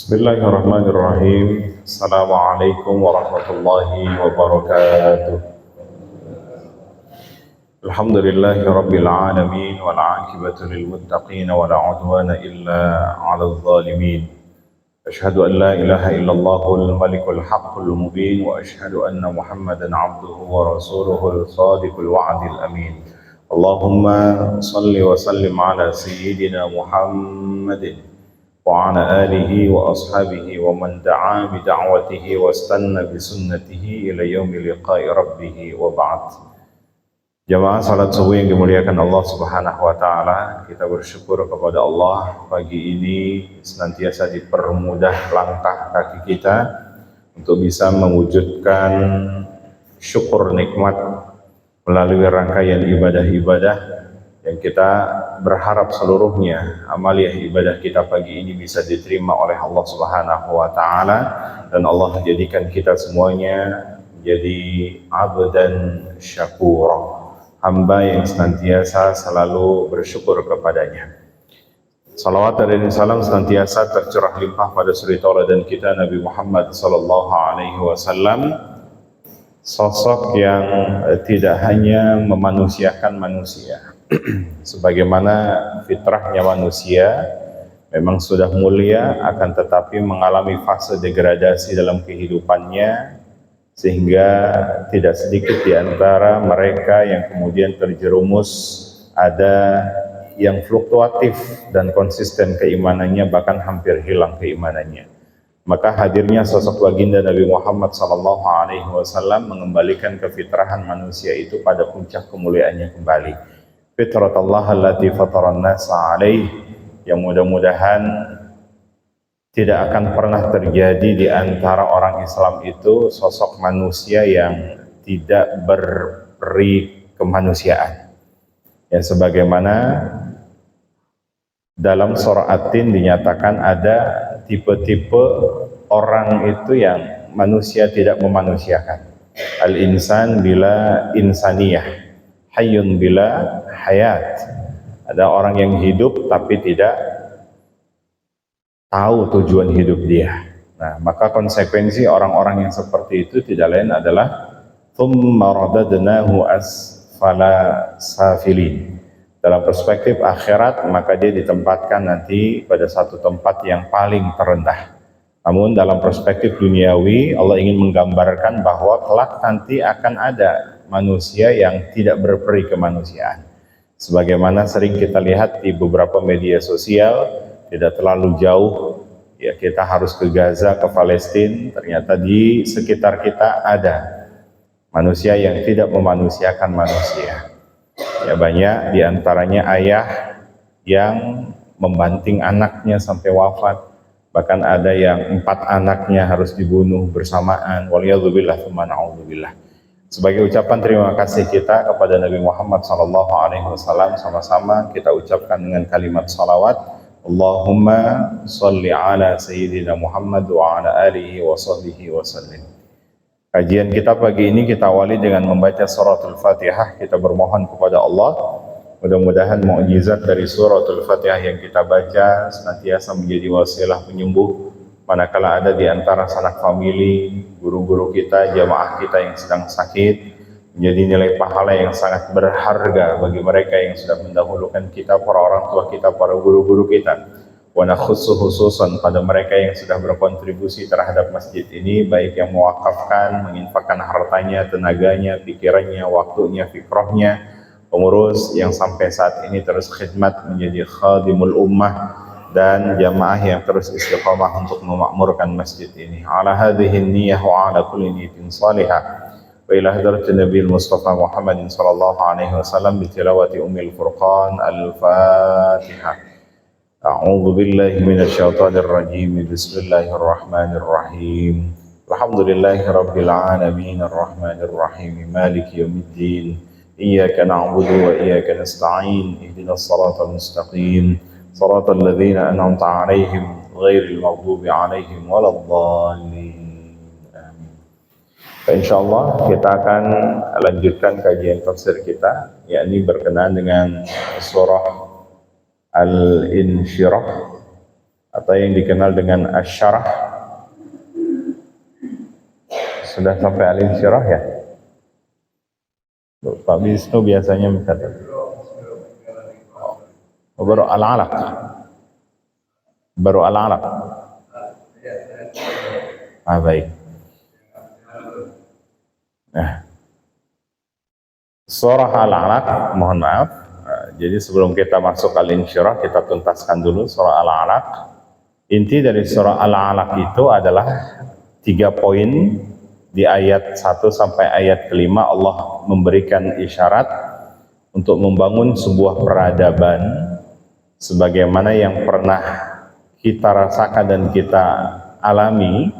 Bismillahirrahmanirrahim. Assalamualaikum warahmatullahi wabarakatuh. Alhamdulillahi rabbil alamin wal 'aqibatu lil muttaqin wa la 'udwana illa 'alal zalimin. Asyhadu an la ilaha illallahul malikul haqqul mubin wa asyhadu anna Muhammadan 'abduhu wa rasuluhul shadiqul wa'dil amin. Allahumma shalli wa sallim ala sayyidina Muhammadin وعلى آله وأصحابه ومن دعا بدعوته واستنى بسنته إلى يوم لقاء ربه وبعد. Jamaah salat subuh yang dimuliakan Allah Subhanahu wa taala, kita bersyukur kepada Allah pagi ini senantiasa dipermudah langkah kaki kita untuk bisa mewujudkan syukur nikmat melalui rangkaian ibadah-ibadah yang kita berharap seluruhnya amaliyah ibadah kita pagi ini bisa diterima oleh Allah Subhanahu wa taala dan Allah jadikan kita semuanya menjadi abdan syakur, hamba yang senantiasa selalu bersyukur kepadanya. Salawat dan salam senantiasa tercurah limpah pada suri tauladan kita Nabi Muhammad sallallahu alaihi wasallam, sosok yang tidak hanya memanusiakan manusia. Sebagaimana fitrahnya manusia memang sudah mulia, akan tetapi mengalami fase degradasi dalam kehidupannya, sehingga tidak sedikit di antara mereka yang kemudian terjerumus, ada yang fluktuatif dan konsisten keimanannya, bahkan hampir hilang keimanannya. Maka hadirnya sosok baginda Nabi Muhammad SAW mengembalikan kefitrahan manusia itu pada puncak kemuliaannya kembali. Fitratullah allati fataran nasa alaih, yang mudah-mudahan tidak akan pernah terjadi di antara orang Islam itu sosok manusia yang tidak berperi kemanusiaan. Ya, sebagaimana dalam surah At-Tin dinyatakan ada tipe-tipe orang itu yang manusia tidak memanusiakan. Al-insan bila insaniyah, hayyun bila hayat. Ada orang yang hidup tapi tidak tahu tujuan hidup dia. Nah, maka konsekuensi orang-orang yang seperti itu tidak lain adalah thumma radadnahu asfala safilin. Dalam perspektif akhirat, maka dia ditempatkan nanti pada satu tempat yang paling terendah. Namun dalam perspektif duniawi, Allah ingin menggambarkan bahwa kelak nanti akan ada manusia yang tidak berperi kemanusiaan. Sebagaimana sering kita lihat di beberapa media sosial, tidak terlalu jauh, ya kita harus ke Gaza, ke Palestina, ternyata di sekitar kita ada manusia yang tidak memanusiakan manusia. Ya, banyak diantaranya ayah yang membanting anaknya sampai wafat, bahkan ada yang 4 anaknya harus dibunuh bersamaan. Waliyadzubillah tsumma na'udzubillah. Sebagai ucapan terima kasih kita kepada Nabi Muhammad SAW, sama-sama kita ucapkan dengan kalimat salawat. Allahumma salli ala sayyidina Muhammad wa ala alihi wa sahbihi wa sallim. Kajian kita pagi ini kita awali dengan membaca suratul Fatihah. Kita bermohon kepada Allah, mudah-mudahan mukjizat dari suratul Fatihah yang kita baca senantiasa menjadi wasilah penyembuh manakala ada di antara sanak famili, guru-guru kita, jamaah kita yang sedang sakit, menjadi nilai pahala yang sangat berharga bagi mereka yang sudah mendahulukan kita, para orang tua kita, para guru-guru kita. Wa nakhussu khususan pada mereka yang sudah berkontribusi terhadap masjid ini, baik yang mewakafkan, menginfakkan hartanya, tenaganya, pikirannya, waktunya, fikrahnya, pengurus yang sampai saat ini terus khidmat menjadi khadimul ummah, dan jamaah yang terus istiqamah untuk memakmurkan masjid ini. Ala hadhihi niyyah wa ala kulli niyatin salihah. Wa ila hadratin Nabi Mustafa Muhammadin sallallahu alaihi wasallam bi tilawati Ummil Furqan Al-Fatihah. A'udzu billahi minasy syaithanir rajim. Bismillahirrahmanirrahim. Alhamdulillahi rabbil alamin arrahmanir rahim maliki yaumiddin. Iyyaka na'budu wa iyyaka nasta'in. Ihdinas siratal mustaqim. صراط الذين أنعمت عليهم غير المغضوب عليهم ولا الضالين. Amin. Insyaallah kita akan lanjutkan kajian tafsir kita, yakni berkenaan dengan surah Al-Insyirah atau yang dikenal dengan Asy-Syarah. Sudah sampai Al-Insyirah ya? Pak Wisnu biasanya mencatat. Baru Al-Alaq. Baru Al-Alaq. Baik. Nah, surah Al-Alaq, mohon maaf. Jadi sebelum kita masuk Al-Insyirah, kita tuntaskan dulu surah Al-Alaq. Inti dari surah Al-Alaq itu adalah 3 poin. Di ayat 1 sampai ayat kelima Allah memberikan isyarat untuk membangun sebuah peradaban sebagaimana yang pernah kita rasakan dan kita alami.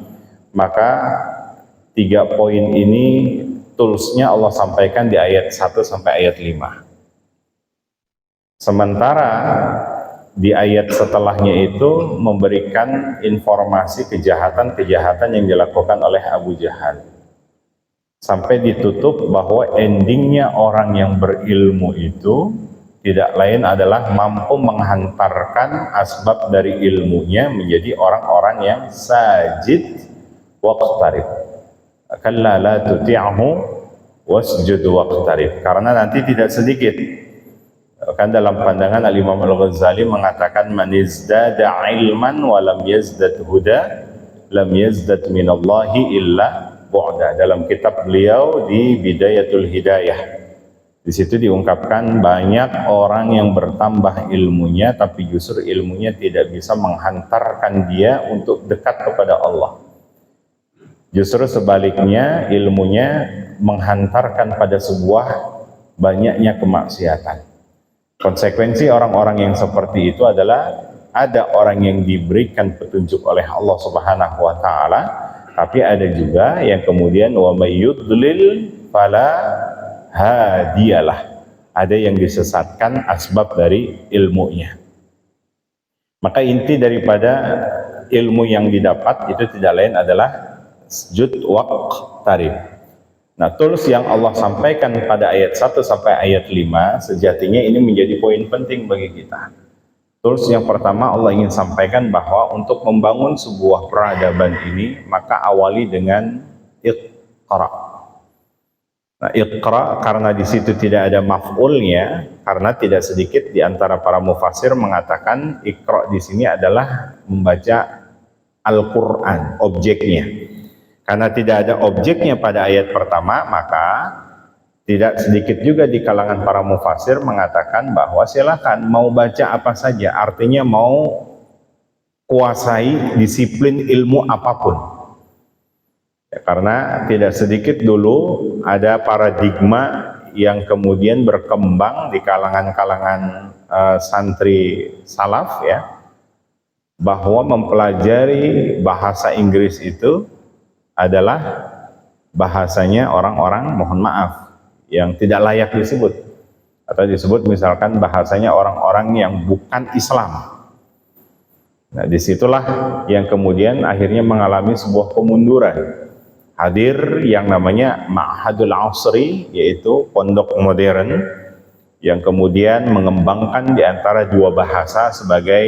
Maka 3 poin ini toolsnya Allah sampaikan di ayat 1 sampai ayat 5. Sementara di ayat setelahnya itu memberikan informasi kejahatan-kejahatan yang dilakukan oleh Abu Jahal, sampai ditutup bahwa endingnya orang yang berilmu itu tidak lain adalah mampu menghantarkan asbab dari ilmunya menjadi orang-orang yang sajid waqtarib. Kalla la tuti'hu wasjud waqtarib. Karena nanti tidak sedikit, kan dalam pandangan Al-Imam Al-Ghazali mengatakan man izdada ilman wa lam yazdad huda lam yazdad minallahi illa bu'da. Dalam kitab beliau di Bidayatul Hidayah, di situ diungkapkan banyak orang yang bertambah ilmunya tapi justru ilmunya tidak bisa menghantarkan dia untuk dekat kepada Allah. Justru sebaliknya, ilmunya menghantarkan pada sebuah banyaknya kemaksiatan. Konsekuensi orang-orang yang seperti itu adalah ada orang yang diberikan petunjuk oleh Allah Subhanahu wa taala, tapi ada juga yang kemudian wa may yudlil fala hadiyalah. Ada yang disesatkan asbab dari ilmunya. Maka inti daripada ilmu yang didapat itu tidak lain adalah sujud waqtarib. Nah, tools yang Allah sampaikan pada ayat 1 sampai ayat 5 sejatinya ini menjadi poin penting bagi kita. Tools yang pertama Allah ingin sampaikan bahwa untuk membangun sebuah peradaban ini maka awali dengan iqra. Nah, iqra karena di situ tidak ada maf'ulnya, karena tidak sedikit di antara para mufassir mengatakan iqra di sini adalah membaca Al-Qur'an, objeknya. Karena tidak ada objeknya pada ayat pertama, maka tidak sedikit juga di kalangan para mufassir mengatakan bahwa silakan mau baca apa saja, artinya mau kuasai disiplin ilmu apapun. Ya, karena tidak sedikit dulu ada paradigma yang kemudian berkembang di kalangan-kalangan santri salaf, ya, bahwa mempelajari bahasa Inggris itu adalah bahasanya orang-orang, mohon maaf, yang tidak layak disebut, atau disebut misalkan bahasanya orang-orang yang bukan Islam. Nah, disitulah yang kemudian akhirnya mengalami sebuah kemunduran. Hadir yang namanya Ma'hadul Asri, yaitu pondok modern yang kemudian mengembangkan di antara 2 bahasa sebagai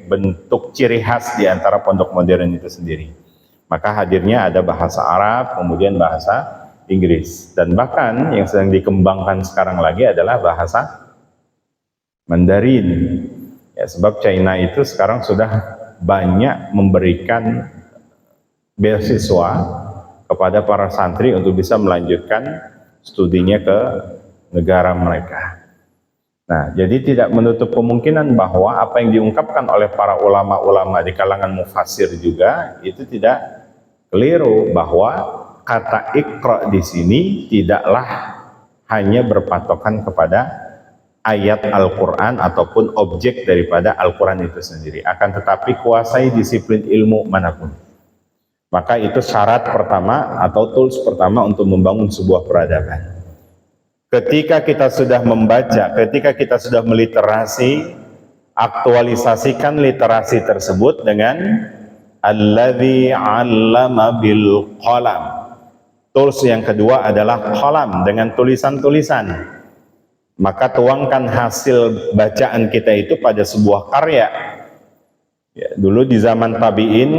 bentuk ciri khas di antara pondok modern itu sendiri. Maka hadirnya ada bahasa Arab, kemudian bahasa Inggris. Dan bahkan yang sedang dikembangkan sekarang lagi adalah bahasa Mandarin. Ya, sebab China itu sekarang sudah banyak memberikan beasiswa kepada para santri untuk bisa melanjutkan studinya ke negara mereka. Nah, jadi tidak menutup kemungkinan bahwa apa yang diungkapkan oleh para ulama-ulama di kalangan mufassir juga itu tidak keliru, bahwa kata iqra di sini tidaklah hanya berpatokan kepada ayat Al-Quran ataupun objek daripada Al-Quran itu sendiri, akan tetapi kuasai disiplin ilmu manapun. Maka itu syarat pertama atau tools pertama untuk membangun sebuah peradaban. Ketika kita sudah membaca, ketika kita sudah meliterasi, aktualisasikan literasi tersebut dengan alladzi 'allama bil qalam. Tools yang kedua adalah qalam, dengan tulisan-tulisan. Maka tuangkan hasil bacaan kita itu pada sebuah karya. Ya, dulu di zaman tabi'in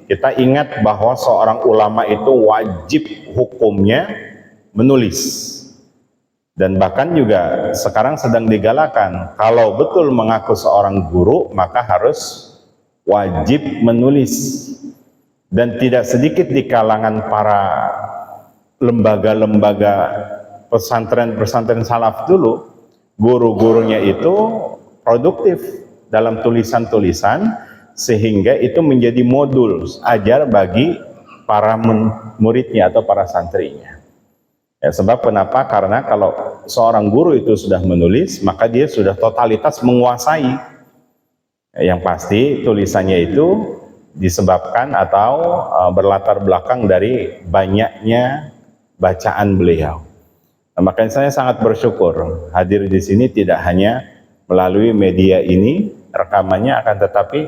kita ingat bahwa seorang ulama itu wajib hukumnya menulis. Dan bahkan juga sekarang sedang digalakan, kalau betul mengaku seorang guru maka harus wajib menulis. Dan tidak sedikit di kalangan para lembaga-lembaga pesantren-pesantren salaf dulu, guru-gurunya itu produktif dalam tulisan-tulisan, sehingga itu menjadi modul ajar bagi para muridnya atau para santrinya. Ya, sebab kenapa? Karena kalau seorang guru itu sudah menulis, maka dia sudah totalitas menguasai. Yang pasti tulisannya itu disebabkan atau berlatar belakang dari banyaknya bacaan beliau. Nah, makanya saya sangat bersyukur hadir di sini tidak hanya melalui media ini rekamannya, akan tetapi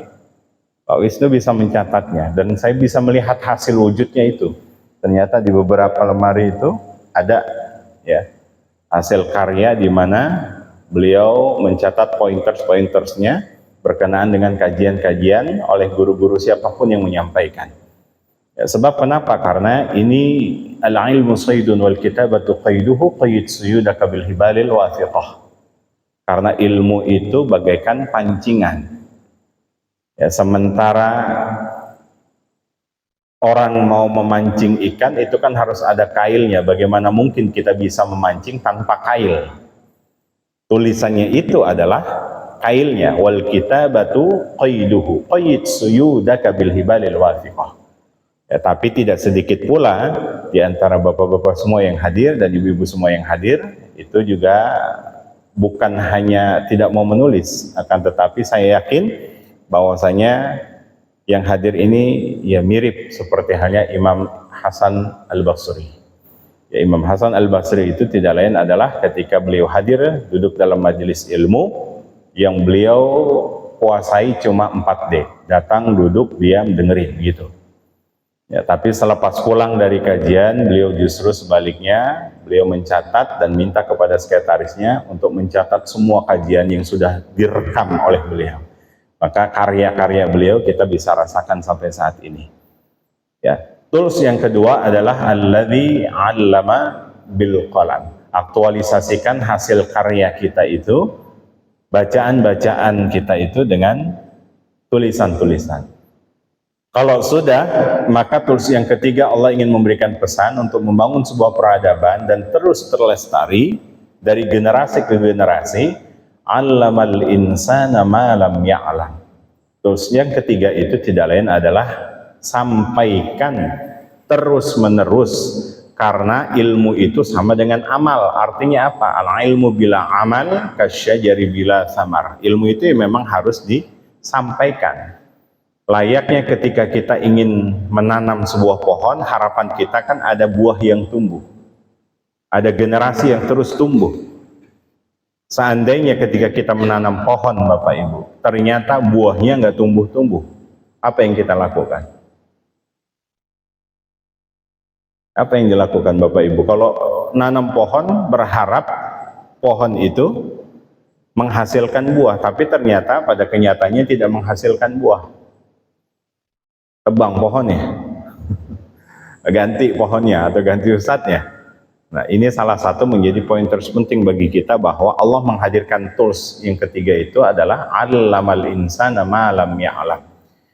Pak Wisnu bisa mencatatnya dan saya bisa melihat hasil wujudnya itu. Ternyata di beberapa lemari itu ada ya hasil karya di mana beliau mencatat pointers-pointersnya berkenaan dengan kajian-kajian oleh guru-guru siapapun yang menyampaikan. Ya, sebab kenapa? Karena ini al-ilmu saydun wal kitabatu qayduhu qayd suyudaka bil hibalil wathiqah. Karena ilmu itu bagaikan pancingan. Ya, sementara orang mau memancing ikan itu kan harus ada kailnya. Bagaimana mungkin kita bisa memancing tanpa kail? Tulisannya itu adalah kailnya. Wal kitabatu qayduhu qayd suyudaka bil hibalil wathiqah. Ya, tapi tidak sedikit pula di antara bapak-bapak semua yang hadir dan ibu-ibu semua yang hadir itu juga bukan hanya tidak mau menulis, akan tetapi saya yakin bahwasanya yang hadir ini ya mirip seperti halnya Imam Hasan Al-Basri. Ya, Imam Hasan Al-Basri itu tidak lain adalah ketika beliau hadir duduk dalam majelis ilmu yang beliau kuasai cuma 4D, datang, duduk, diam, dengerin gitu. Ya, tapi selepas pulang dari kajian beliau justru sebaliknya, beliau mencatat dan minta kepada sekretarisnya untuk mencatat semua kajian yang sudah direkam oleh beliau. Maka karya-karya beliau kita bisa rasakan sampai saat ini. Ya, tools yang kedua adalah alladzi 'allama bil qalam. Aktualisasikan hasil karya kita itu, bacaan-bacaan kita itu dengan tulisan-tulisan. Kalau sudah, maka tools yang ketiga Allah ingin memberikan pesan untuk membangun sebuah peradaban dan terus terlestari dari generasi ke generasi. Allamal insana ma lam ya'lam. Terus yang ketiga itu tidak lain adalah sampaikan terus menerus, karena ilmu itu sama dengan amal. Artinya apa? Al ilmu bila amal kasyajari bila samar. Ilmu itu memang harus disampaikan. Layaknya ketika kita ingin menanam sebuah pohon, harapan kita kan ada buah yang tumbuh, ada generasi yang terus tumbuh. Seandainya ketika kita menanam pohon Bapak Ibu, ternyata buahnya nggak tumbuh-tumbuh, apa yang kita lakukan? Apa yang dilakukan Bapak Ibu? Kalau nanam pohon berharap pohon itu menghasilkan buah, tapi ternyata pada kenyataannya tidak menghasilkan buah. Tebang pohonnya, ganti pohonnya atau ganti ustadznya. Nah, ini salah satu menjadi pointers penting bagi kita bahwa Allah menghadirkan tools yang ketiga itu adalah allamal insana ma lam ya'lam.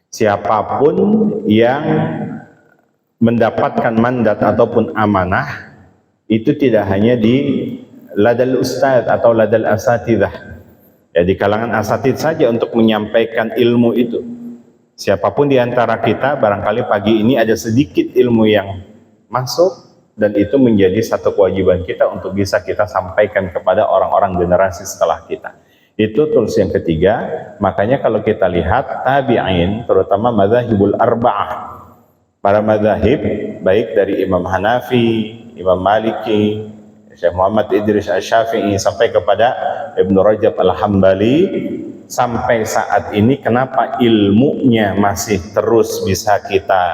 Siapapun yang mendapatkan mandat ataupun amanah itu tidak hanya di ladal ustadz atau ladal asatidah, ya di kalangan asatid saja untuk menyampaikan ilmu itu. Siapapun di antara kita barangkali pagi ini ada sedikit ilmu yang masuk, dan itu menjadi satu kewajiban kita untuk bisa kita sampaikan kepada orang-orang generasi setelah kita. Itu tools yang ketiga. Makanya kalau kita lihat tabi'in, terutama madzhabul arba'ah, para madzhab baik dari Imam Hanafi, Imam Maliki, Syekh Muhammad Idris Asy-Syafi'i sampai kepada Ibnu Rajab Al-Hambali, sampai saat ini kenapa ilmunya masih terus bisa kita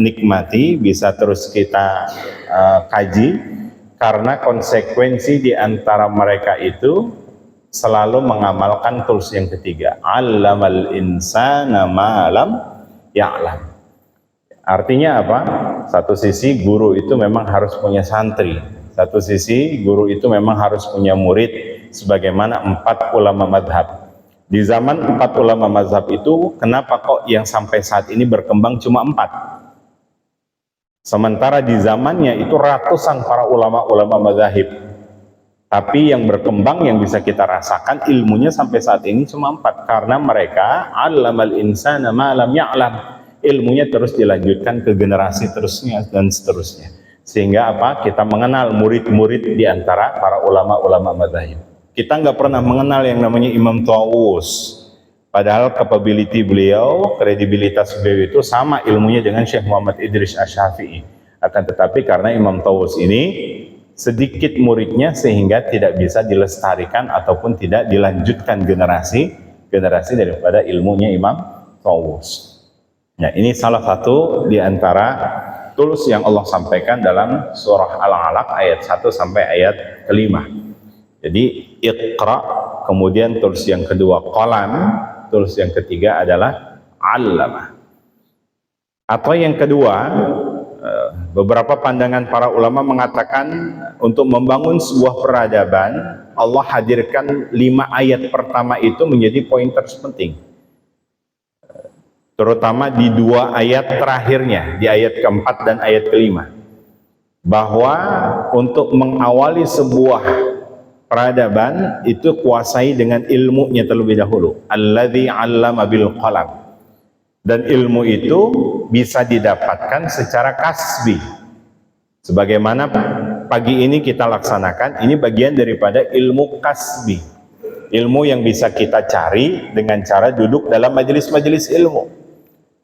nikmati, bisa terus kita kaji? Karena konsekuensi di antara mereka itu selalu mengamalkan tools yang ketiga, 'allamal insana ma lam ya'lam. Artinya apa? Satu sisi guru itu memang harus punya santri, satu sisi guru itu memang harus punya murid, sebagaimana 4 ulama madhab. Di zaman 4 ulama mazhab itu, kenapa kok yang sampai saat ini berkembang cuma 4? Sementara di zamannya itu ratusan para ulama-ulama mazahib. Tapi yang berkembang, yang bisa kita rasakan ilmunya sampai saat ini cuma 4. Karena mereka, 'allamal insana ma lam ya'lam. Ilmunya terus dilanjutkan ke generasi terusnya dan seterusnya. Sehingga apa? Kita mengenal murid-murid di antara para ulama-ulama mazahib. Kita nggak pernah mengenal yang namanya Imam Tawus. Padahal capability beliau, kredibilitas beliau itu sama ilmunya dengan Syekh Muhammad Idris Asy-Syafi'i. Akan tetapi karena Imam Tawus ini sedikit muridnya sehingga tidak bisa dilestarikan ataupun tidak dilanjutkan generasi daripada ilmunya Imam Tawus. Nah, ini salah satu di antara tools yang Allah sampaikan dalam surah Al-Alaq ayat 1 sampai ayat kelima. Jadi Iqra, kemudian tools yang kedua qalam, tools yang ketiga adalah 'allama. Atau yang kedua, beberapa pandangan para ulama mengatakan untuk membangun sebuah peradaban, Allah hadirkan 5 ayat pertama itu menjadi poin terpenting. Terutama di 2 ayat terakhirnya, di ayat keempat dan ayat kelima. Bahwa untuk mengawali sebuah peradaban itu kuasai dengan ilmunya terlebih dahulu. Alladzi 'allama bil qalam. Dan ilmu itu bisa didapatkan secara kasbi. Sebagaimana pagi ini kita laksanakan, ini bagian daripada ilmu kasbi. Ilmu yang bisa kita cari dengan cara duduk dalam majelis-majelis ilmu.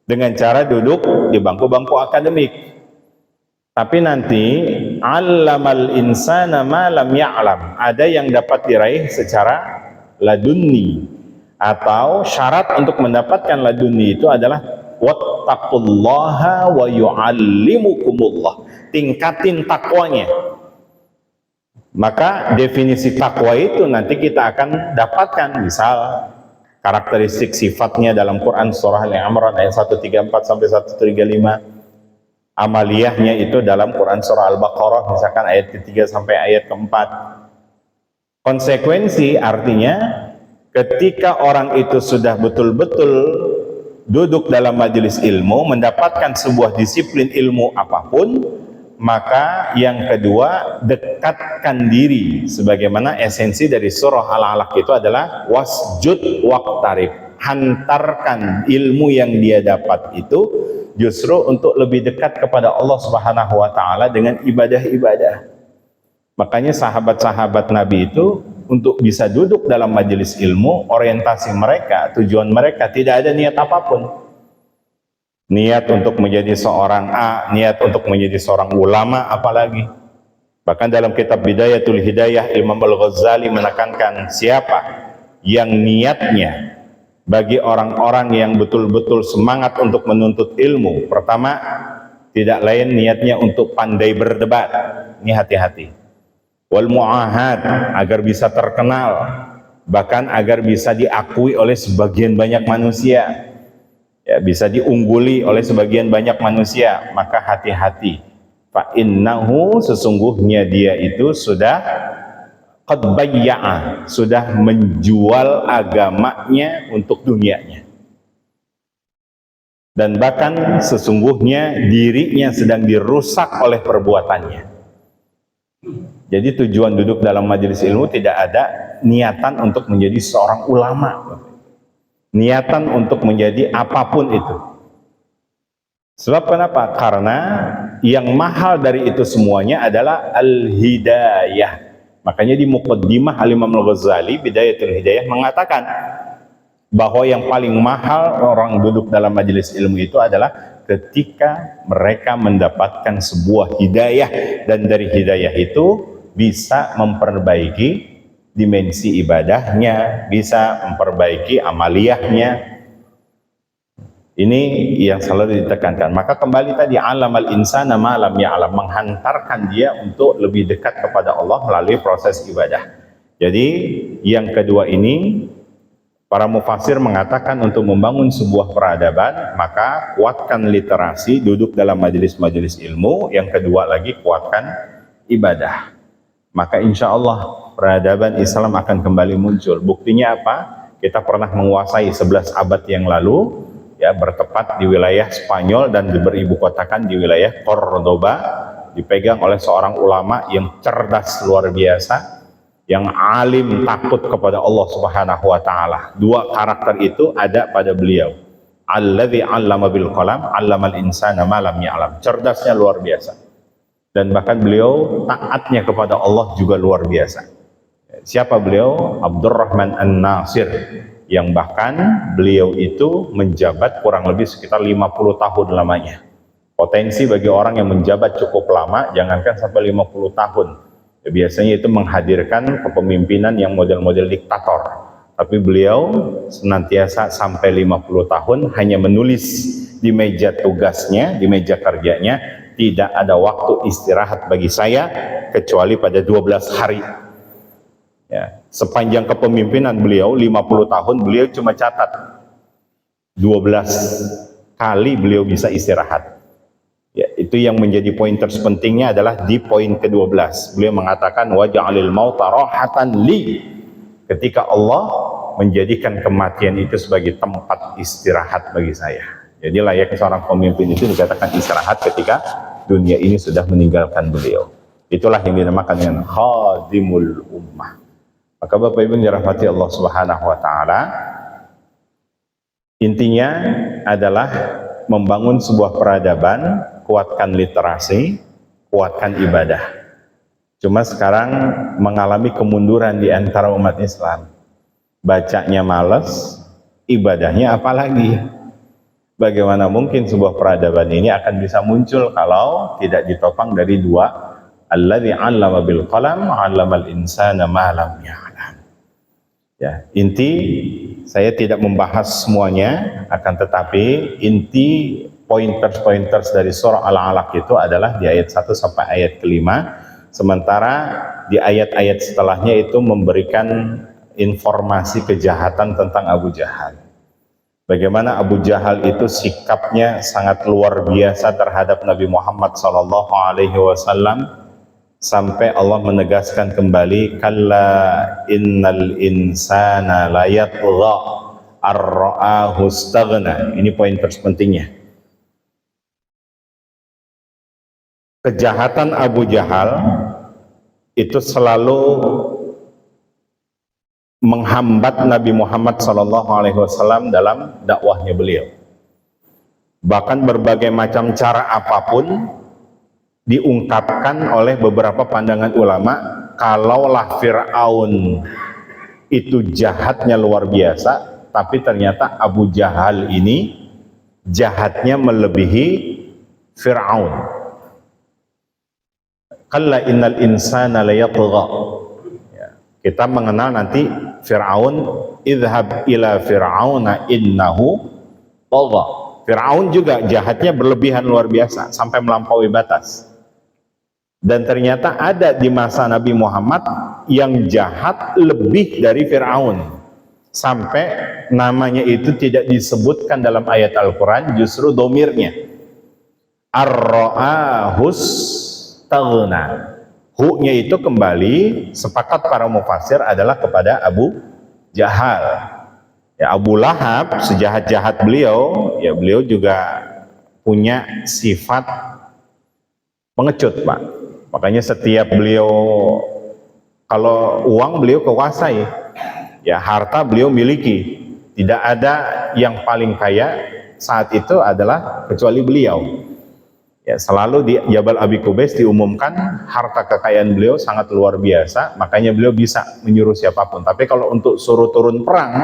Dengan cara duduk di bangku-bangku akademik. Tapi nanti 'allamal insana ma lam ya'lam. Ada yang dapat diraih secara ladunni, atau syarat untuk mendapatkan ladunni itu adalah wattaqullaha wa yu'allimukumullah. Tingkatin takwanya. Maka definisi takwa itu nanti kita akan dapatkan, misal karakteristik sifatnya dalam Quran surah Al-Imran ayat 134 sampai 135. Amaliyahnya itu dalam Quran surah Al-Baqarah misalkan ayat ketiga sampai ayat keempat. Konsekuensi artinya ketika orang itu sudah betul-betul duduk dalam majelis ilmu, mendapatkan sebuah disiplin ilmu apapun, maka yang kedua, dekatkan diri. Sebagaimana esensi dari surah Al-Alaq itu adalah wasjud waqtarib. Hantarkan ilmu yang dia dapat itu justru untuk lebih dekat kepada Allah Subhanahu wa taala dengan ibadah-ibadah. Makanya sahabat-sahabat Nabi itu untuk bisa duduk dalam majelis ilmu, orientasi mereka, tujuan mereka tidak ada niat apapun. Niat untuk menjadi seorang niat untuk menjadi seorang ulama apalagi. Bahkan dalam kitab Bidayatul Hidayah, Imam Al-Ghazali menekankan siapa yang niatnya bagi orang-orang yang betul-betul semangat untuk menuntut ilmu, pertama, tidak lain niatnya untuk pandai berdebat. Ini hati-hati. Wal mu'ahad, agar bisa terkenal, bahkan agar bisa diakui oleh sebagian banyak manusia, ya, bisa diungguli oleh sebagian banyak manusia. Maka hati-hati. Fa innahu, sesungguhnya dia itu sudah qad bayya'a, sudah menjual agamanya untuk dunianya. Dan bahkan sesungguhnya dirinya sedang dirusak oleh perbuatannya. Jadi tujuan duduk dalam majelis ilmu tidak ada niatan untuk menjadi seorang ulama. Niatan untuk menjadi apapun itu. Sebab kenapa? Karena yang mahal dari itu semuanya adalah al-hidayah. Makanya di Muqaddimah Al-Imam Al-Ghazali Bidayatul Hidayah mengatakan bahwa yang paling mahal orang duduk dalam majelis ilmu itu adalah ketika mereka mendapatkan sebuah hidayah, dan dari hidayah itu bisa memperbaiki dimensi ibadahnya, bisa memperbaiki amaliyahnya. Ini yang selalu ditekankan. Maka kembali tadi, 'allamal insana ma lam ya'lam, menghantarkan dia untuk lebih dekat kepada Allah melalui proses ibadah. Jadi yang kedua ini, para mufassir mengatakan untuk membangun sebuah peradaban, maka kuatkan literasi, duduk dalam majelis-majelis ilmu. Yang kedua lagi, kuatkan ibadah. Maka insya Allah peradaban Islam akan kembali muncul. Buktinya apa? Kita pernah menguasai 11 abad yang lalu, ya, bertepat di wilayah Spanyol dan beribu kotakan di wilayah Cordoba, dipegang oleh seorang ulama yang cerdas luar biasa, yang alim, takut kepada Allah Subhanahu wa taala. Dua karakter itu ada pada beliau. Alladzi 'allama bil qalam, 'allamal insana ma lam ya'lam. Cerdasnya luar biasa. Dan bahkan beliau taatnya kepada Allah juga luar biasa. Siapa beliau? Abdurrahman An-Nasir, yang bahkan beliau itu menjabat kurang lebih sekitar 50 tahun lamanya. Potensi bagi orang yang menjabat cukup lama, jangankan sampai 50 tahun. Biasanya itu menghadirkan kepemimpinan yang model-model diktator. Tapi beliau senantiasa sampai 50 tahun hanya menulis di meja tugasnya, di meja kerjanya, tidak ada waktu istirahat bagi saya kecuali pada 12 hari. Ya, sepanjang kepemimpinan beliau 50 tahun, beliau cuma catat 12 kali beliau bisa istirahat. Ya, itu yang menjadi poin terpentingnya adalah di poin ke-12. Beliau mengatakan waja'alil mauta rahatan li. Ketika Allah menjadikan kematian itu sebagai tempat istirahat bagi saya. Jadi layaknya seorang pemimpin itu dikatakan istirahat ketika dunia ini sudah meninggalkan beliau. Itulah yang dinamakan dengan khadimul ummah. Maka Bapak Ibu yang dirahmati Allah Subhanahu wa taala, intinya adalah membangun sebuah peradaban, kuatkan literasi, kuatkan ibadah. Cuma sekarang mengalami kemunduran di antara umat Islam. Bacanya malas, ibadahnya apalagi. Bagaimana mungkin sebuah peradaban ini akan bisa muncul kalau tidak ditopang dari dua, alladzi 'allama bil qalam 'allamal insana ma lam ya'lam. Ya, inti saya tidak membahas semuanya, akan tetapi inti pointers dari surah Al-Alaq itu adalah di ayat 1 sampai ayat ke-5, sementara di ayat-ayat setelahnya itu memberikan informasi kejahatan tentang Abu Jahal. Bagaimana Abu Jahal itu sikapnya sangat luar biasa terhadap Nabi Muhammad SAW, sampai Allah menegaskan kembali, kalla innal insana layatgha ar-ra'ahu istaghna. Ini poin terpentingnya. Kejahatan Abu Jahal itu selalu menghambat Nabi Muhammad SAW dalam dakwahnya beliau. Bahkan berbagai macam cara apapun diungkapkan oleh beberapa pandangan ulama, kalaulah Fir'aun itu jahatnya luar biasa, tapi ternyata Abu Jahal ini jahatnya melebihi Fir'aun. Kalla innal insana layatgha. Ya, kita mengenal nanti Fir'aun, idhab ila fir'auna innahu tagha. Fir'aun juga jahatnya berlebihan luar biasa sampai melampaui batas. Dan ternyata ada di masa Nabi Muhammad yang jahat lebih dari Fir'aun, sampai namanya itu tidak disebutkan dalam ayat Al-Quran, justru domirnya ar-ra'ahus taghna. Hu-nya itu kembali sepakat para mufassir adalah kepada Abu Jahal. Ya, Abu Lahab sejahat-jahat beliau, ya beliau juga punya sifat pengecut, Pak. Makanya setiap beliau, kalau uang beliau kuasai, ya harta beliau miliki. Tidak ada yang paling kaya saat itu adalah kecuali beliau. Ya, selalu di Jabal Abi Qubais diumumkan harta kekayaan beliau sangat luar biasa, makanya beliau bisa menyuruh siapapun. Tapi kalau untuk suruh turun perang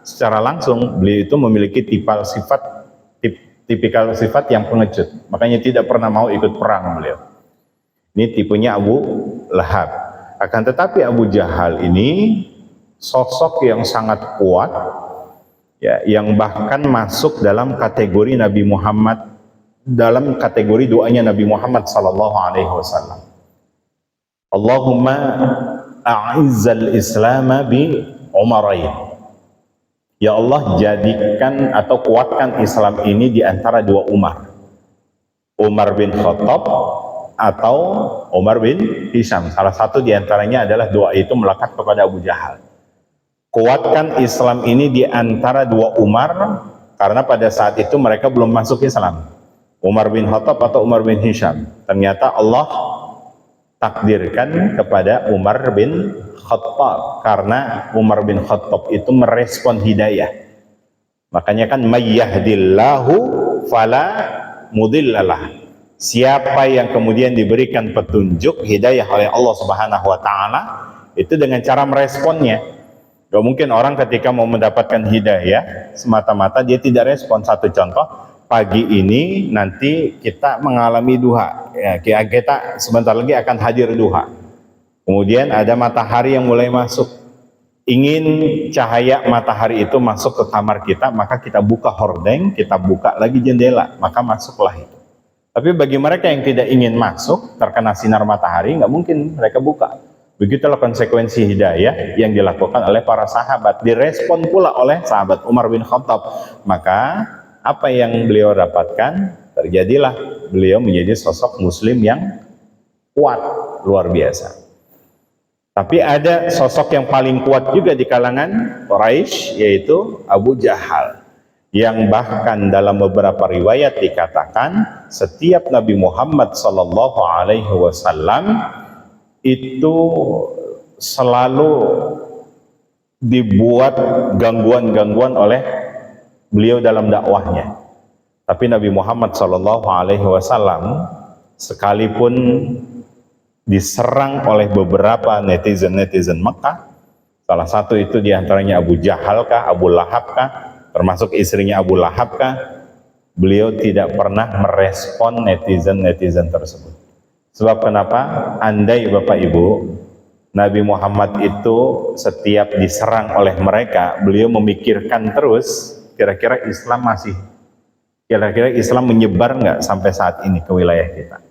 secara langsung, beliau itu memiliki tipikal sifat yang pengecut. Makanya tidak pernah mau ikut perang beliau. Ini tipenya Abu Lahab. Akan tetapi Abu Jahal ini sosok yang sangat kuat, ya, yang bahkan masuk dalam kategori Nabi Muhammad, dalam kategori doanya Nabi Muhammad sallallahu alaihi wasallam. Allahumma a'izzal islama bi umarain. Ya Allah, jadikan atau kuatkan Islam ini di antara dua Umar. Umar bin Khattab atau Umar bin Hisham. Salah satu di antaranya adalah doa itu melekat kepada Abu Jahal. Kuatkan Islam ini di antara dua Umar, karena pada saat itu mereka belum masuk Islam. Umar bin Khattab atau Umar bin Hisham. Ternyata Allah takdirkan kepada Umar bin Khattab, karena Umar bin Khattab itu merespon hidayah. Makanya kan mayyahdillahu fala mudhillalah. Siapa yang kemudian diberikan petunjuk hidayah oleh Allah Subhanahu wa taala, itu dengan cara meresponnya. Gak mungkin orang ketika mau mendapatkan hidayah semata-mata dia tidak respon. Satu contoh, pagi ini nanti kita mengalami duha, ya, kita sebentar lagi akan hadir duha. Kemudian ada matahari yang mulai masuk, ingin cahaya matahari itu masuk ke kamar kita, maka kita buka hordeng, kita buka lagi jendela, maka masuklah itu. Tapi bagi mereka yang tidak ingin masuk terkena sinar matahari, nggak mungkin mereka buka. Begitulah konsekuensi hidayah yang dilakukan oleh para sahabat, direspon pula oleh sahabat Umar bin Khattab. Maka apa yang beliau dapatkan, terjadilah beliau menjadi sosok muslim yang kuat, luar biasa. Tapi ada sosok yang paling kuat juga di kalangan Quraisy, yaitu Abu Jahal, yang bahkan dalam beberapa riwayat dikatakan setiap Nabi Muhammad SAW itu selalu dibuat gangguan-gangguan oleh beliau dalam dakwahnya. Tapi Nabi Muhammad SAW sekalipun diserang oleh beberapa netizen Mekah, salah satu itu diantaranya Abu Jahal kah, Abu Lahab kah, termasuk istrinya Abu Lahab kah, beliau tidak pernah merespon netizen tersebut. Sebab kenapa? Andai Bapak Ibu, Nabi Muhammad itu setiap diserang oleh mereka, beliau memikirkan terus, kira-kira Islam menyebar nggak sampai saat ini ke wilayah kita.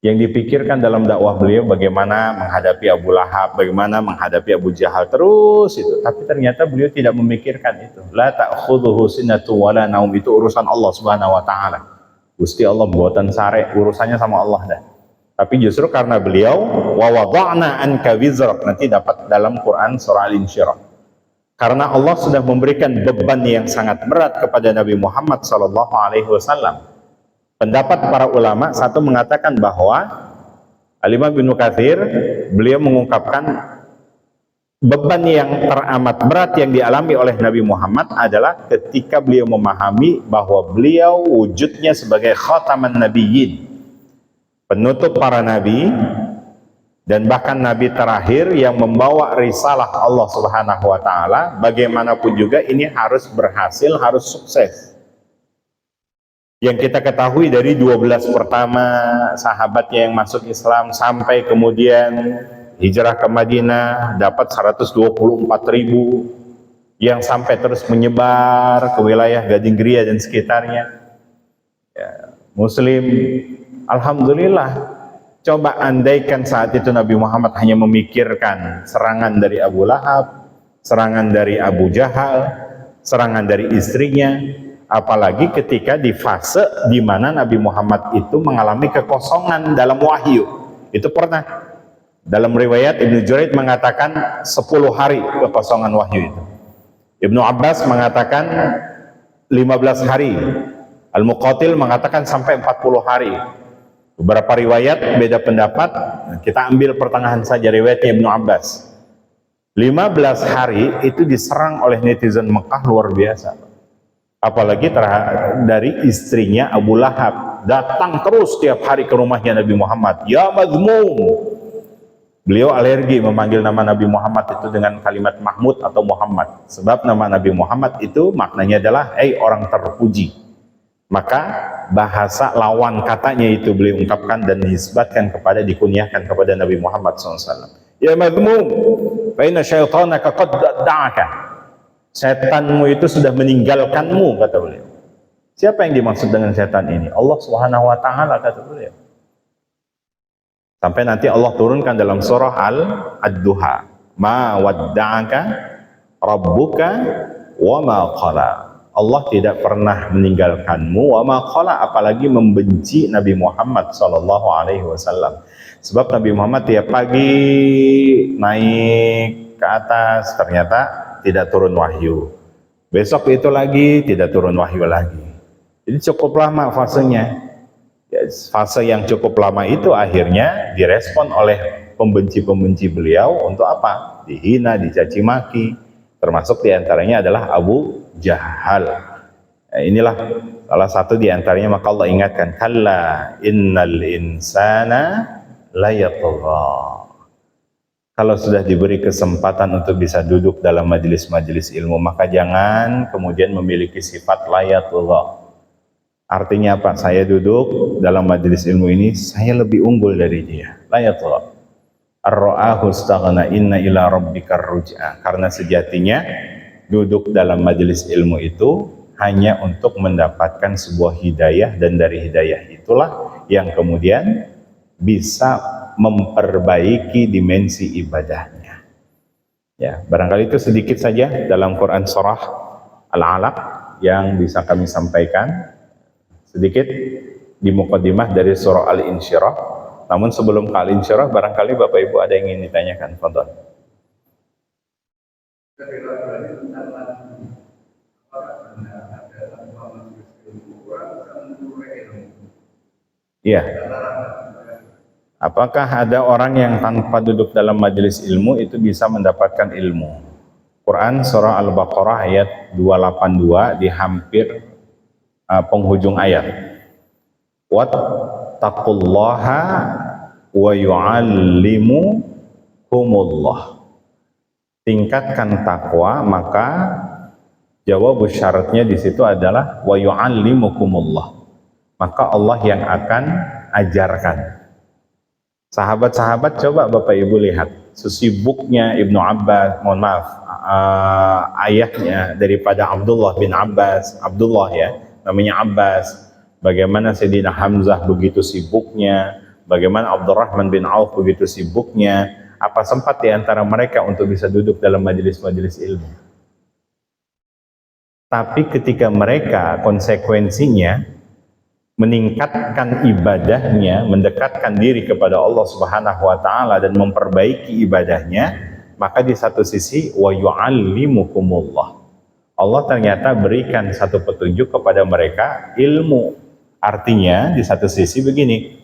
Yang dipikirkan dalam dakwah beliau bagaimana menghadapi Abu Lahab, bagaimana menghadapi Abu Jahal, terus itu. Tapi ternyata beliau tidak memikirkan itu. La ta'khudhuhu sinatun wala naum, itu urusan Allah Subhanahu wa taala. Gusti Allah buatan sare, urusannya sama Allah dah. Tapi justru karena beliau wa wada'na anka wizrak, nanti dapat dalam Quran surah Al-Insyirah. Karena Allah sudah memberikan beban yang sangat berat kepada Nabi Muhammad SAW. Pendapat para ulama, satu mengatakan bahwa Al-Imam Ibnu Katsir, beliau mengungkapkan beban yang teramat berat yang dialami oleh Nabi Muhammad adalah ketika beliau memahami bahwa beliau wujudnya sebagai khataman nabiyyin, penutup para nabi, dan bahkan nabi terakhir yang membawa risalah Allah Subhanahu wa taala. Bagaimanapun juga ini harus berhasil, harus sukses. Yang kita ketahui dari 12 pertama sahabatnya yang masuk Islam sampai kemudian hijrah ke Madinah dapat 124.000 yang sampai terus menyebar ke wilayah Gading Gria dan sekitarnya. Ya, Muslim, alhamdulillah. Coba andaikan saat itu Nabi Muhammad hanya memikirkan serangan dari Abu Lahab, serangan dari Abu Jahal, serangan dari istrinya. Apalagi ketika di fase di mana Nabi Muhammad itu mengalami kekosongan dalam wahyu. Itu pernah dalam riwayat Ibnu Juraid mengatakan 10 hari kekosongan wahyu itu. Ibnu Abbas mengatakan 15 hari. Al-Muqatil mengatakan sampai 40 hari. Beberapa riwayat beda pendapat. Kita ambil pertengahan saja riwayatnya Ibnu Abbas. 15 hari itu diserang oleh netizen Mekah luar biasa. Apalagi dari istrinya Abu Lahab, datang terus tiap hari ke rumahnya Nabi Muhammad, ya mazmum. Beliau alergi memanggil nama Nabi Muhammad itu dengan kalimat Mahmud atau Muhammad, sebab nama Nabi Muhammad itu maknanya adalah orang terpuji. Maka bahasa lawan katanya itu beliau ungkapkan dan dinisbatkan kepada, dikunyahkan kepada Nabi Muhammad SAW. Ya mazmum, fa inna syaitanaka qad da'aka. Setanmu itu sudah meninggalkanmu, kata beliau. Siapa yang dimaksud dengan setan ini? Allah Subhanahu wa taala, kata beliau. Sampai nanti Allah turunkan dalam surah Ad-Duha, ma wadda'aka rabbuka wa ma qala. Allah tidak pernah meninggalkanmu, wa ma qala, apalagi membenci Nabi Muhammad sallallahu alaihi wasallam. Sebab Nabi Muhammad tiap pagi naik ke atas, ternyata tidak turun wahyu. Besok itu lagi tidak turun wahyu lagi. Jadi cukup lama fasenya. Ya, fase yang cukup lama itu akhirnya direspon oleh pembenci-pembenci beliau untuk apa? Dihina, dicaci maki. Termasuk diantaranya adalah Abu Jahal. Nah, inilah salah satu diantaranya. Maka Allah ingatkan, kalla innal insana layatgha. Kalau sudah diberi kesempatan untuk bisa duduk dalam majelis-majelis ilmu, maka jangan kemudian memiliki sifat layatgha. Artinya apa? Saya duduk dalam majelis ilmu ini, saya lebih unggul dari dia. Layatgha. Ar-ra'ahu istaghna inna ila rabbikar ruj'a. Karena sejatinya duduk dalam majelis ilmu itu hanya untuk mendapatkan sebuah hidayah, dan dari hidayah itulah yang kemudian bisa memperbaiki dimensi ibadahnya. Ya, barangkali itu sedikit saja dalam Quran surah Al-Alaq yang bisa kami sampaikan. Sedikit di muqaddimah dari surah Al-Insyirah. Namun sebelum ke Al-Insyirah, barangkali Bapak Ibu ada yang ingin ditanyakan. Fadhal. Iya. Apakah ada orang yang tanpa duduk dalam majelis ilmu itu bisa mendapatkan ilmu? Quran surah Al-Baqarah ayat 282 di hampir penghujung ayat. Wattaqullaha wa yu'allimukumullah. Tingkatkan takwa, maka jawab syaratnya di situ adalah wa yu'allimukumullah. Maka Allah yang akan ajarkan. Sahabat-sahabat, coba Bapak Ibu lihat sesibuknya Ibnu Abbas, mohon maaf, ayahnya daripada Abdullah bin Abbas, Abdullah ya, namanya Abbas. Bagaimana Sayyidina Hamzah begitu sibuknya, bagaimana Abdurrahman bin Auf begitu sibuknya, apa sempat di antara mereka untuk bisa duduk dalam majelis-majelis ilmu? Tapi ketika mereka konsekuensinya meningkatkan ibadahnya, mendekatkan diri kepada Allah Subhanahu wa taala dan memperbaiki ibadahnya, maka di satu sisi wa yu'allimukumullah. Allah ternyata berikan satu petunjuk kepada mereka, ilmu. Artinya di satu sisi begini,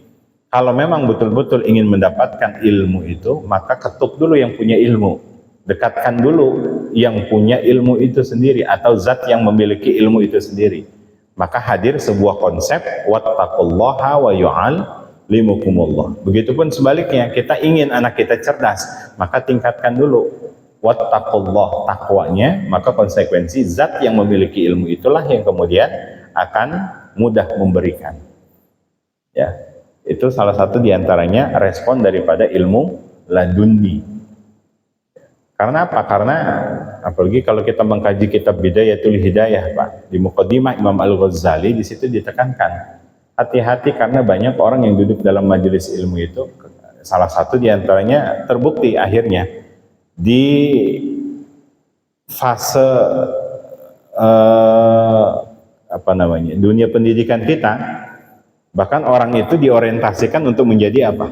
kalau memang betul-betul ingin mendapatkan ilmu itu, maka ketuk dulu yang punya ilmu, dekatkan dulu yang punya ilmu itu sendiri, atau zat yang memiliki ilmu itu sendiri. Maka hadir sebuah konsep wattaqullaha wa yu'allimukumullah. Begitupun sebaliknya, kita ingin anak kita cerdas, maka tingkatkan dulu wattaqullah, takwanya, maka konsekuensi zat yang memiliki ilmu itulah yang kemudian akan mudah memberikan. Ya, itu salah satu diantaranya respon daripada ilmu laduni. Karena apa? Karena apalagi kalau kita mengkaji kitab Bidayatul Hidayah, Pak, di Muqaddimah Imam Al-Ghazali di situ ditekankan hati-hati, karena banyak orang yang duduk dalam majelis ilmu itu, salah satu diantaranya terbukti akhirnya di fase dunia pendidikan kita, bahkan orang itu diorientasikan untuk menjadi apa?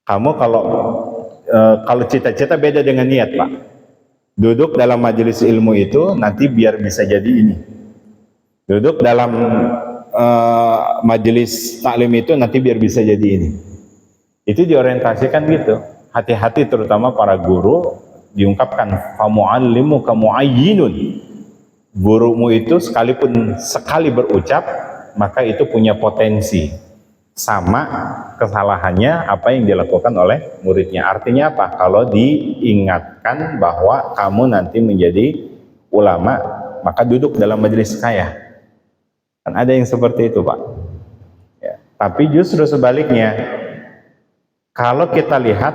Kamu kalau cita-cita beda dengan niat, Pak. Duduk dalam majelis ilmu itu nanti biar bisa jadi ini. Duduk dalam majelis taklim itu nanti biar bisa jadi ini. Itu diorientasikan gitu. Hati-hati, terutama para guru, diungkapkan famu'allimuka mu'ayyinun. Gurumu itu sekalipun sekali berucap, maka itu punya potensi sama kesalahannya apa yang dilakukan oleh muridnya. Artinya apa? Kalau diingatkan bahwa kamu nanti menjadi ulama, maka duduk dalam majelis kaya. Kan ada yang seperti itu, Pak. Ya. Tapi justru sebaliknya, kalau kita lihat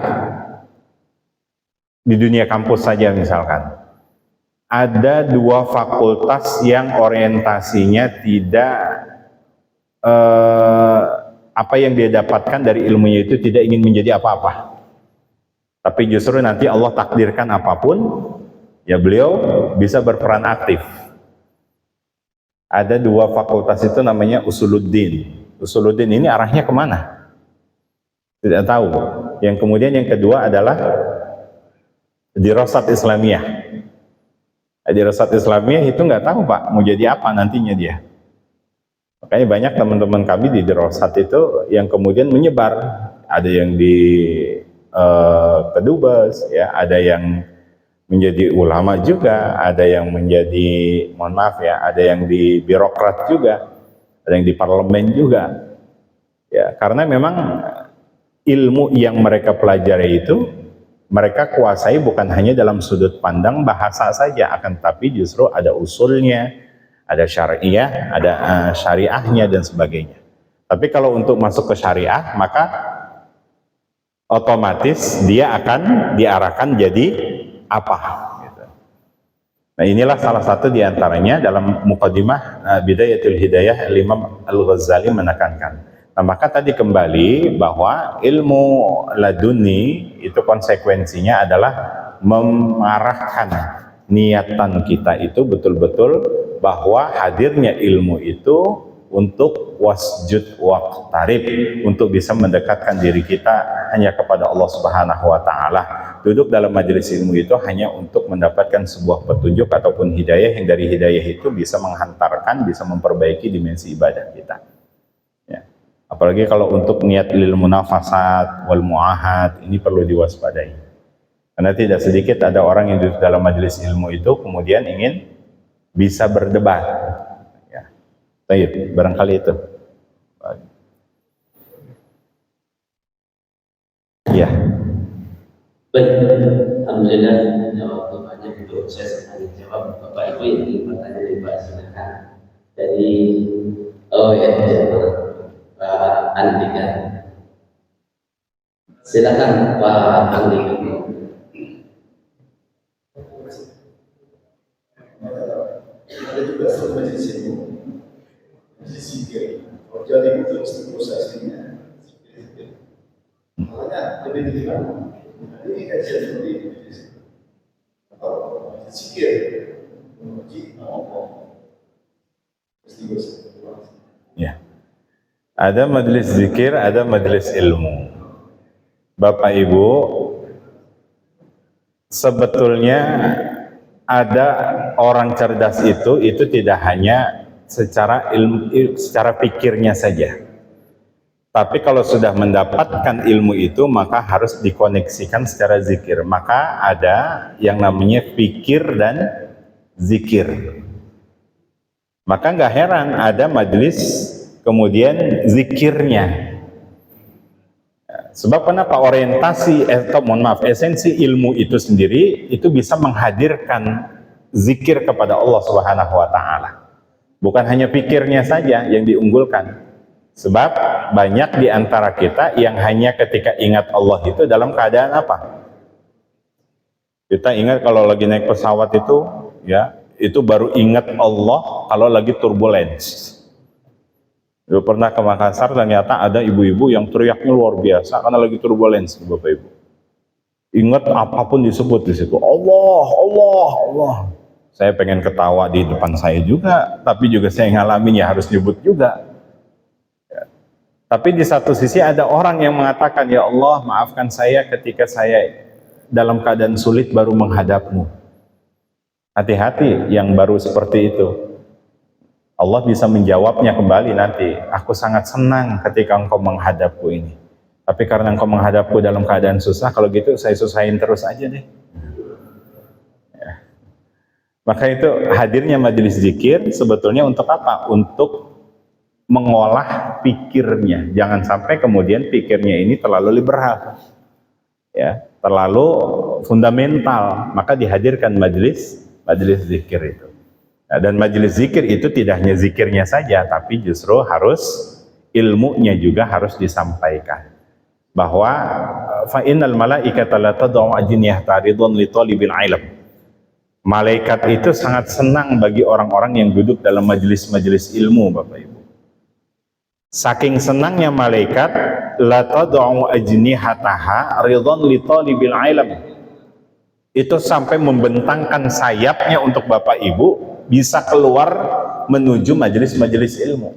di dunia kampus saja misalkan, ada dua fakultas yang orientasinya tidak apa yang dia dapatkan dari ilmunya itu tidak ingin menjadi apa-apa, tapi justru nanti Allah takdirkan apapun, ya beliau bisa berperan aktif. Ada dua fakultas itu namanya Usuluddin. Usuluddin ini arahnya kemana? Tidak tahu. Yang kemudian yang kedua adalah Dirasat Islamiyah. Dirasat Islamiyah itu nggak tahu Pak mau jadi apa nantinya dia. Makanya banyak teman-teman kami di Dirasat itu yang kemudian menyebar. Ada yang di Kedubes, ya, ada yang menjadi ulama juga, ada yang menjadi, mohon maaf ya, ada yang di birokrat juga, ada yang di parlemen juga, ya, karena memang ilmu yang mereka pelajari itu mereka kuasai bukan hanya dalam sudut pandang bahasa saja, akan tapi justru ada usulnya, ada syariah, ada syariahnya dan sebagainya. Tapi kalau untuk masuk ke syariah, maka otomatis dia akan diarahkan jadi apa gitu. Nah, inilah salah satu diantaranya dalam Muqaddimah Bidayatul Hidayah Imam Al-Ghazali menekankan. Nah, maka tadi kembali bahwa ilmu laduni itu konsekuensinya adalah mengarahkan niatan kita itu betul-betul bahwa hadirnya ilmu itu untuk wasjud waqtarib, untuk bisa mendekatkan diri kita hanya kepada Allah Subhanahu wa taala. Duduk dalam majelis ilmu itu hanya untuk mendapatkan sebuah petunjuk ataupun hidayah, yang dari hidayah itu bisa menghantarkan, bisa memperbaiki dimensi ibadah kita. Ya. Apalagi kalau untuk niat lil munafasat wal muahad, ini perlu diwaspadai. Karena tidak sedikit ada orang yang duduk dalam majelis ilmu itu kemudian ingin bisa berdebat. Baik, barangkali itu. Ya. Baik, alhamdulillah jawab banyak untuk saya sekali jawab Bapak Ibu yang ingin bertanya dari Pak silakan. Dari Pak Andika. Silakan Pak Andika. Ada juga satu majelis ilmu. Zikir, jadi itu prosesnya. Makanya lebih dikit. Ini kajian seperti ini. Atau zikir, menguji ngomong. Ya. Ada majelis zikir, ada majelis ilmu. Bapak Ibu, sebetulnya ada orang cerdas itu tidak hanya secara ilmu, secara pikirnya saja. Tapi kalau sudah mendapatkan ilmu itu, maka harus dikoneksikan secara zikir. Maka ada yang namanya pikir dan zikir. Maka nggak heran ada majelis kemudian zikirnya. Sebab kenapa? Orientasi atau mohon maaf, esensi ilmu itu sendiri itu bisa menghadirkan zikir kepada Allah Subhanahu wa taala. Bukan hanya pikirnya saja yang diunggulkan. Sebab banyak di antara kita yang hanya ketika ingat Allah itu dalam keadaan apa? Kita ingat kalau lagi naik pesawat itu, ya, itu baru ingat Allah kalau lagi turbulence. Dulu pernah ke Makassar, ternyata ada ibu-ibu yang teriaknya luar biasa karena lagi turbulence, Bapak Ibu. Ingat apapun disebut di situ, Allah, Allah, Allah. Saya pengen ketawa di depan saya juga, tapi juga saya ngalamin ya harus nyebut juga. Ya. Tapi di satu sisi ada orang yang mengatakan, ya Allah maafkan saya ketika saya dalam keadaan sulit baru menghadapmu. Hati-hati yang baru seperti itu. Allah bisa menjawabnya kembali nanti. Aku sangat senang ketika engkau menghadapku ini. Tapi karena engkau menghadapku dalam keadaan susah, kalau gitu saya susahin terus aja deh. Maka itu hadirnya majelis zikir sebetulnya untuk apa? Untuk mengolah pikirnya. Jangan sampai kemudian pikirnya ini terlalu liberal, ya, terlalu fundamental. Maka dihadirkan majelis zikir itu. Nah, dan majelis zikir itu tidak hanya zikirnya saja, tapi justru harus ilmunya juga harus disampaikan. Bahwa fa innal malaikata la tad'u ajniyata ridwan li talibil ilm. Malaikat itu sangat senang bagi orang-orang yang duduk dalam majelis-majelis ilmu, Bapak Ibu. Saking senangnya malaikat, la tad'u ajnihataha ridwan li talibil ilm. Itu sampai membentangkan sayapnya untuk Bapak Ibu bisa keluar menuju majelis-majelis ilmu.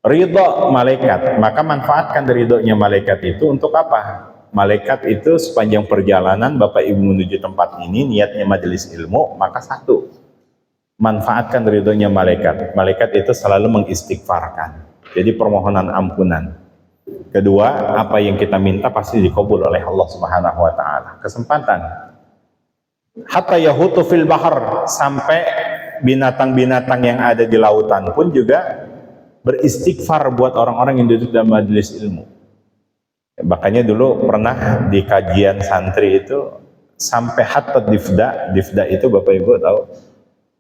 Ridho malaikat, maka manfaatkan ridhonya malaikat itu untuk apa? Malaikat itu sepanjang perjalanan Bapak Ibu menuju tempat ini niatnya majelis ilmu, maka satu, manfaatkan ridhonya malaikat. Malaikat itu selalu mengistighfarkan. Jadi permohonan ampunan. Kedua, apa yang kita minta pasti dikabul oleh Allah Subhanahu wa taala. Kesempatan. Hatta yahutu fil bahar, sampai binatang-binatang yang ada di lautan pun juga beristighfar buat orang-orang yang duduk dalam majelis ilmu. Makanya dulu pernah di kajian santri itu sampai hatta difda itu Bapak Ibu tahu,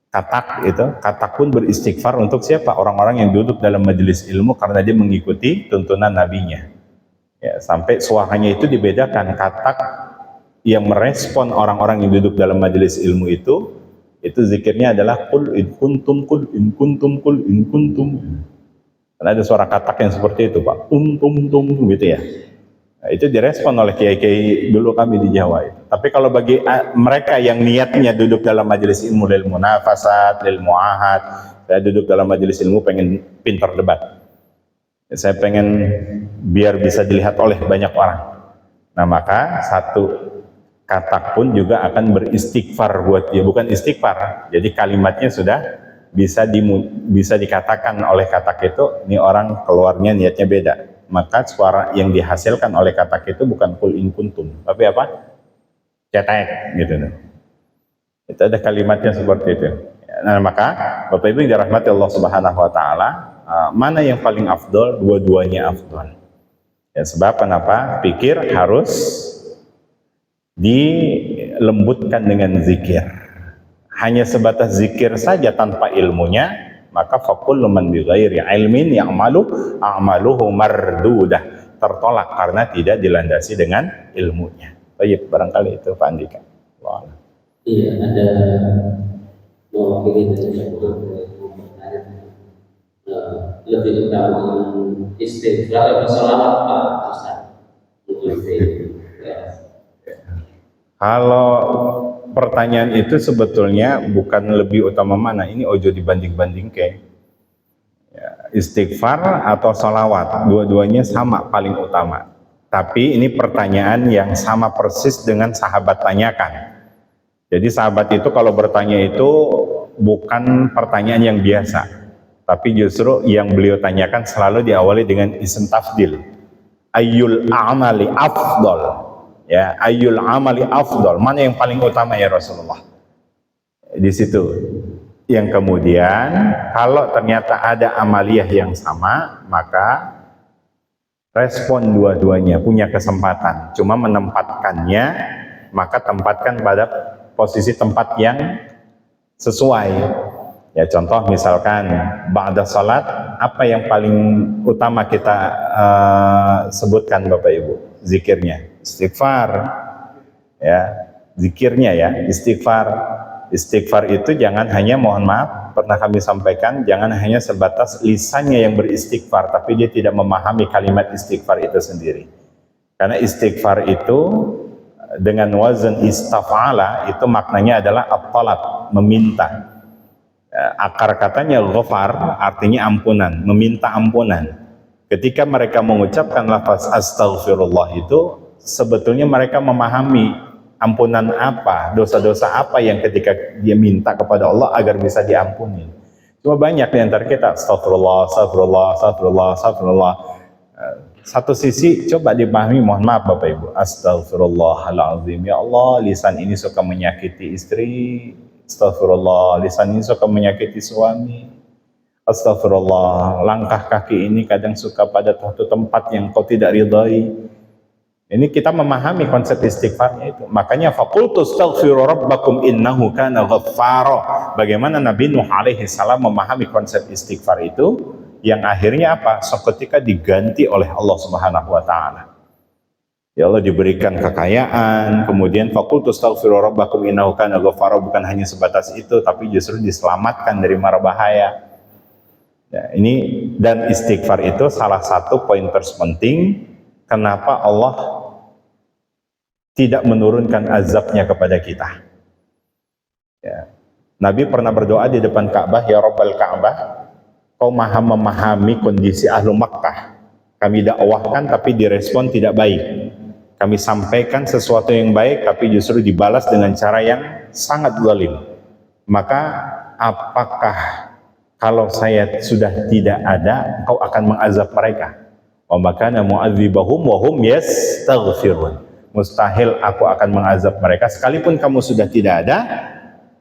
katak pun beristighfar untuk siapa? Orang-orang yang duduk dalam majelis ilmu karena dia mengikuti tuntunan nabinya. Ya, sampai suaranya itu dibedakan, katak yang merespon orang-orang yang duduk dalam majelis ilmu itu zikirnya adalah qul in kuntum qul in kuntum qul in kuntum. Karena ada suara katak yang seperti itu, Pak. Gitu ya. Nah, itu direspon oleh kiai-kiai dulu kami di Jawa itu. Tapi kalau bagi mereka yang niatnya duduk dalam majelis ilmu lil munafasat, lil muahad, saya duduk dalam majelis ilmu pengen pintar debat. Saya pengen biar bisa dilihat oleh banyak orang. Nah, maka satu katak pun juga akan beristighfar buat dia, bukan istighfar. Jadi kalimatnya sudah bisa dikatakan oleh katak itu, ini orang keluarnya niatnya beda. Maka suara yang dihasilkan oleh katak itu bukan qul in kuntum, tapi apa? Cetek gitu. Itu ada kalimatnya seperti itu. Nah, maka Bapak Ibu yang dirahmati Allah Subhanahu wa taala, mana yang paling afdol? Dua-duanya afdol. Ya, sebab kenapa? Pikir harus dilembutkan dengan zikir. Hanya sebatas zikir saja tanpa ilmunya, maka fakullu man bighairi ilmin ya'malu a'maluhu mardudah, tertolak karena tidak dilandasi dengan ilmunya. Baik, barangkali itu Pak Andika. Wow. Iya, ada mewakili dari jemaah bertanya lebih utama istighfar atau sholawat Pak Ustaz? Kalau pertanyaan itu sebetulnya bukan lebih utama mana, ini ojo dibanding-banding ke ya, istighfar atau sholawat, dua-duanya sama paling utama. Tapi ini pertanyaan yang sama persis dengan sahabat tanyakan. Jadi sahabat itu kalau bertanya itu bukan pertanyaan yang biasa, tapi justru yang beliau tanyakan selalu diawali dengan isim tafdil. Ayyul a'mali afdal. Ya, ayyul amali afdal, mana yang paling utama ya Rasulullah? Di situ. Yang kemudian kalau ternyata ada amaliyah yang sama, maka respon dua-duanya, punya kesempatan. Cuma menempatkannya, maka tempatkan pada posisi tempat yang sesuai. Ya, contoh misalkan ba'da salat, apa yang paling utama kita sebutkan Bapak Ibu? Zikirnya. Istighfar, ya, zikirnya ya, istighfar. Istighfar itu jangan hanya, mohon maaf, pernah kami sampaikan, jangan hanya sebatas lisannya yang beristighfar, tapi dia tidak memahami kalimat istighfar itu sendiri. Karena istighfar itu dengan wazan istafala itu maknanya adalah at-talab, meminta. Akar katanya ghafar, artinya ampunan, meminta ampunan. Ketika mereka mengucapkan lafaz astaghfirullah itu, sebetulnya mereka memahami ampunan apa, dosa-dosa apa yang ketika dia minta kepada Allah agar bisa diampuni. Cuma banyak di antara kita astagfirullah, astagfirullah, astagfirullah, astagfirullah. Satu sisi coba dipahami, mohon maaf Bapak Ibu, astagfirullahaladzim, ya Allah, lisan ini suka menyakiti istri, astagfirullah, lisan ini suka menyakiti suami, astagfirullah, langkah kaki ini kadang suka pada satu tempat yang kau tidak ridhai. Ini kita memahami konsep istighfarnya itu. Makanya faqultu astaghfiru rabbakum innahu kana ghaffara. Bagaimana Nabi Nuh alaihi salam memahami konsep istighfar itu, yang akhirnya apa? Seketika diganti oleh Allah Subhanahu wa taala. Ya Allah diberikan kekayaan, kemudian faqultu astaghfiru rabbakum innahu kana ghaffara, bukan hanya sebatas itu, tapi justru diselamatkan dari mara bahaya. Ya, ini dan istighfar itu salah satu pointers penting kenapa Allah tidak menurunkan azabnya kepada kita. Ya. Nabi pernah berdoa di depan Ka'bah, ya Rabbal Ka'bah, kau maha memahami kondisi ahlu Makkah. Kami dakwahkan tapi direspon tidak baik. Kami sampaikan sesuatu yang baik tapi justru dibalas dengan cara yang sangat zalim. Maka apakah kalau saya sudah tidak ada, kau akan mengazab mereka? Wa makana mu'adzibahum wa hum yastaghfirun. Mustahil aku akan mengazab mereka sekalipun kamu sudah tidak ada,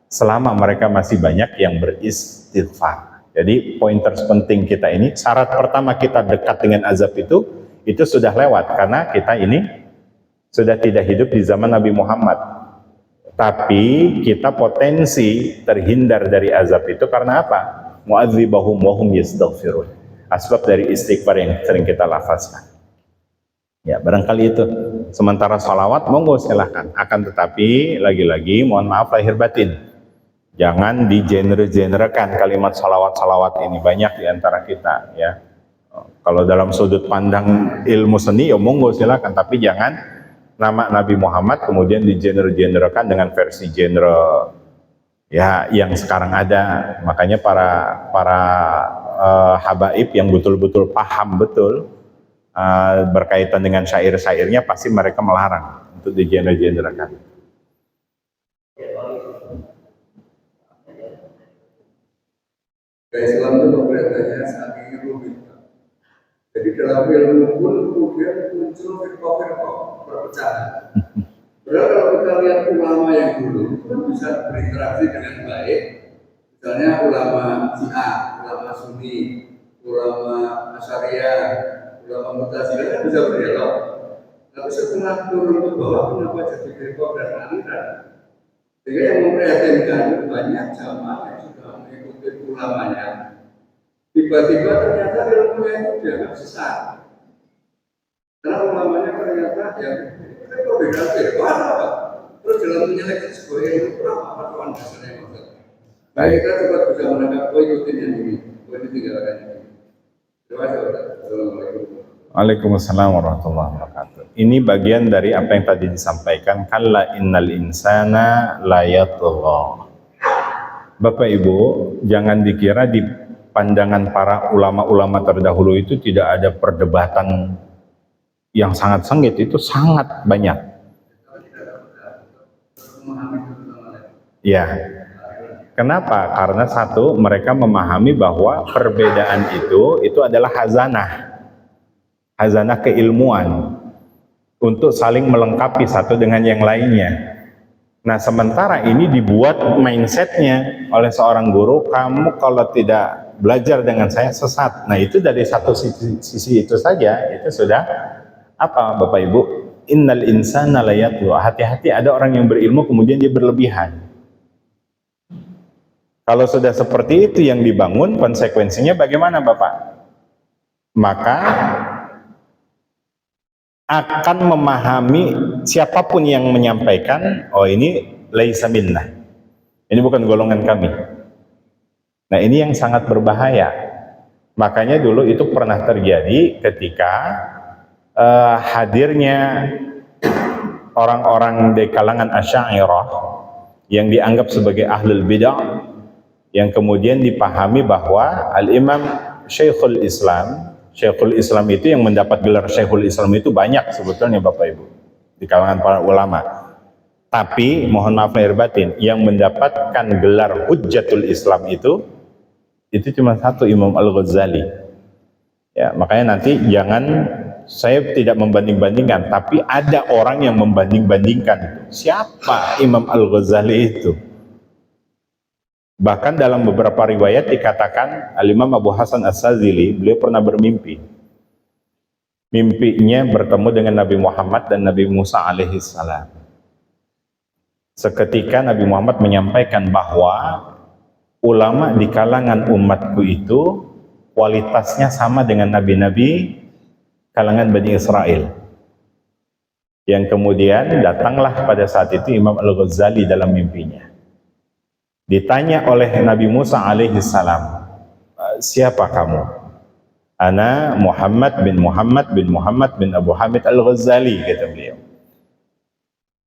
selama mereka masih banyak yang beristighfar. Jadi pointers penting kita ini, syarat pertama kita dekat dengan azab itu sudah lewat karena kita ini sudah tidak hidup di zaman Nabi Muhammad. Tapi kita potensi terhindar dari azab itu karena apa? Mu'adzibahum wa hum yastaghfirun. Asbab dari istighfar yang sering kita lafazkan. Ya, barangkali itu. Sementara salawat, monggo silahkan. Akan tetapi, lagi-lagi mohon maaf lahir batin. Jangan digenre-genrekan kalimat salawat-salawat ini. Banyak di antara kita. Ya. Kalau dalam sudut pandang ilmu seni, ya monggo silahkan. Tapi jangan nama Nabi Muhammad kemudian digenre-genrekan dengan versi genre ya yang sekarang ada. Makanya para habaib yang betul-betul paham betul berkaitan dengan syair-syairnya pasti mereka melarang untuk digenre-genrekan. Islam itu kelihatannya saking rumit. Jadi dalam ilmu pun kemudian muncul firqah-firqah perpecahan. Padahal kalau kita lihat ulama yang dulu itu kan bisa berinteraksi dengan baik. Misalnya ulama Syiah, ulama Sunni, ulama Asy'ariyah, ulama Mu'tazilah kan bisa berdialog. Tapi setelah turun ke bawah, kenapa jadi firqah dan aliran? Sehingga yang memprihatinkan banyak jamaah yang sudah mengikuti ulamanya, tiba-tiba ternyata ilmunya itu dianggap sesat. Karena ulamanya ternyata yang kita kok beda firqah apa? Terus dalam menyeleksi sebuah ilmu apa tuan dasarnya maksud? Nah, kita coba bisa menangkap ikutin yang ini, ini tinggalkan ini. Terima kasih. Assalamualaikum. Waalaikumsalam warahmatullahi wabarakatuh. Ini bagian dari apa yang tadi disampaikan, kalla innal insana la yatgha. Bapak Ibu, jangan dikira di pandangan para ulama-ulama terdahulu itu tidak ada perdebatan yang sangat sengit, itu sangat banyak. Ya. Kenapa? Karena satu, mereka memahami bahwa perbedaan itu adalah hazanah keilmuan untuk saling melengkapi satu dengan yang lainnya. Nah, sementara ini dibuat mindsetnya oleh seorang guru, kamu kalau tidak belajar dengan saya sesat. Nah, itu dari satu sisi itu saja, itu sudah apa Bapak Ibu? Innal insana la yatgha. Hati-hati ada orang yang berilmu kemudian dia berlebihan. Kalau sudah seperti itu yang dibangun, konsekuensinya bagaimana Bapak? Maka akan memahami siapapun yang menyampaikan, oh ini laisa minnah, ini bukan golongan kami. Nah, ini yang sangat berbahaya. Makanya dulu itu pernah terjadi ketika hadirnya orang-orang di kalangan Asy'ariyah yang dianggap sebagai ahlul bid'ah, yang kemudian dipahami bahwa Al-Imam Syekhul Islam itu yang mendapat gelar Syekhul Islam itu banyak sebetulnya Bapak Ibu di kalangan para ulama. Tapi mohon maaf lahir batin, yang mendapatkan gelar Hujjatul Islam itu cuma satu, Imam Al-Ghazali. Ya, makanya nanti jangan, saya tidak membanding-bandingkan, tapi ada orang yang membanding-bandingkan. Siapa Imam Al-Ghazali itu? Bahkan dalam beberapa riwayat dikatakan Al-Imam Abu Hasan As-Sazili, beliau pernah bermimpi. Mimpinya bertemu dengan Nabi Muhammad dan Nabi Musa alaihi salam. Seketika Nabi Muhammad menyampaikan bahwa ulama di kalangan umatku itu kualitasnya sama dengan nabi-nabi kalangan Bani Israel. Yang kemudian datanglah pada saat itu Imam Al-Ghazali dalam mimpinya. Ditanya oleh Nabi Musa alaihi salam, siapa kamu? Ana Muhammad bin Muhammad bin Muhammad bin Abu Hamid Al-Ghazali, kata beliau.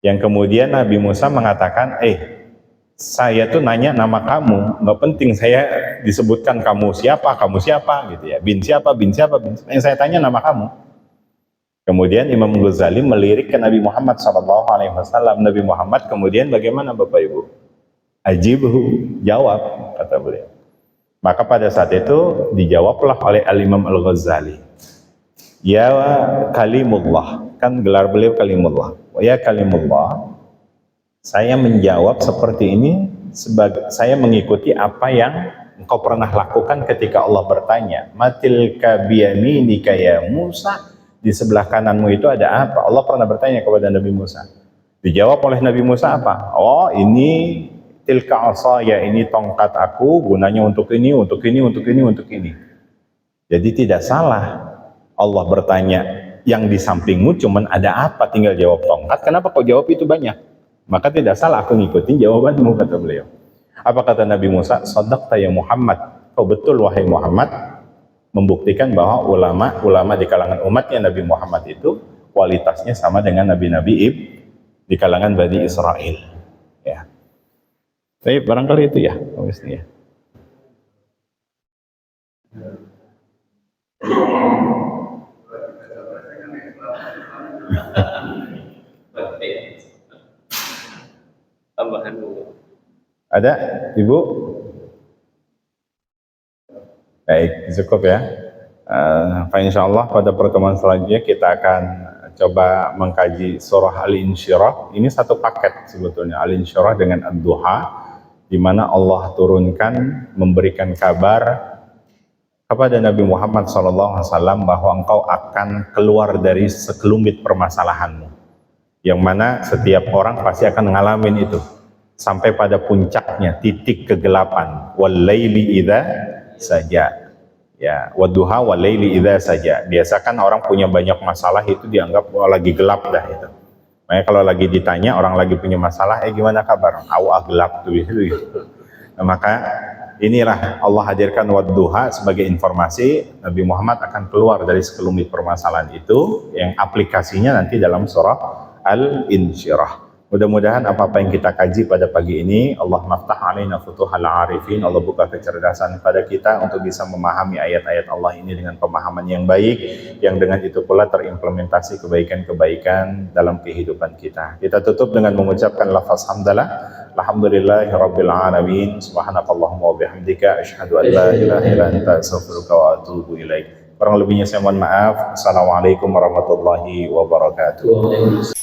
Yang kemudian Nabi Musa mengatakan, saya tuh nanya nama kamu, nggak penting saya disebutkan kamu siapa gitu ya, bin siapa, yang saya tanya nama kamu. Kemudian Imam Ghazali melirik ke Nabi Muhammad SAW. Nabi Muhammad kemudian bagaimana Bapak Ibu? Ajibhu, jawab, kata beliau. Maka pada saat itu dijawablah oleh Al-Imam Al-Ghazali, ya kalimullah, kan gelar beliau kalimullah. Ya kalimullah, saya menjawab seperti ini sebagai saya mengikuti apa yang engkau pernah lakukan ketika Allah bertanya, matilka biyaminika ya Musa, di sebelah kananmu itu ada apa? Allah pernah bertanya kepada Nabi Musa. Dijawab oleh Nabi Musa apa? Oh, ini tilka asaya, ini tongkat aku, gunanya untuk ini, untuk ini, untuk ini, untuk ini. Jadi tidak salah Allah bertanya, yang di sampingmu cuman ada apa, tinggal jawab tongkat, kenapa kau jawab itu banyak? Maka tidak salah aku ngikutin jawabanmu, kata beliau. Apa kata Nabi Musa? Shadaqta ya Muhammad, kau betul wahai Muhammad, membuktikan bahwa ulama di kalangan umatnya Nabi Muhammad itu kualitasnya sama dengan nabi-nabi di kalangan Bani Israel. Ya. Tapi barangkali itu ya, ya. Tambahan dulu. Ada, Ibu? Baik, cukup ya. Insya Allah pada pertemuan selanjutnya kita akan coba mengkaji surah Al-Insyirah. Ini satu paket sebetulnya, Al-Insyirah dengan Ad-Duha, di mana Allah turunkan memberikan kabar kepada Nabi Muhammad SAW bahwa engkau akan keluar dari sekelumit permasalahanmu, yang mana setiap orang pasti akan ngalamin itu sampai pada puncaknya, titik kegelapan. Wal-laili idza saja, ya, wadduha wal-laili idza saja. Biasakan orang punya banyak masalah itu dianggap lagi gelap dah itu. Makanya kalau lagi ditanya orang lagi punya masalah, gimana kabar? Gelap tuh gitu. Nah, maka inilah Allah hadirkan wadduha sebagai informasi Nabi Muhammad akan keluar dari sekelumit permasalahan itu, yang aplikasinya nanti dalam surah Al-Insyirah. Mudah-mudahan apa-apa yang kita kaji pada pagi ini, Allah maftah alaina futuhal arifin, Allah buka kecerdasan pada kita untuk bisa memahami ayat-ayat Allah ini dengan pemahaman yang baik, yang dengan itu pula terimplementasi kebaikan-kebaikan dalam kehidupan kita. Kita tutup dengan mengucapkan lafaz hamdalah, alhamdulillahi rabbil alamin, subhanakallahumma wa bihamdika, asyhadu an la ilaha illa anta, astaghfiruka wa atubu ilaik. Kurang lebihnya saya mohon maaf. Assalamualaikum warahmatullahi wabarakatuh. Waalaikumsalam.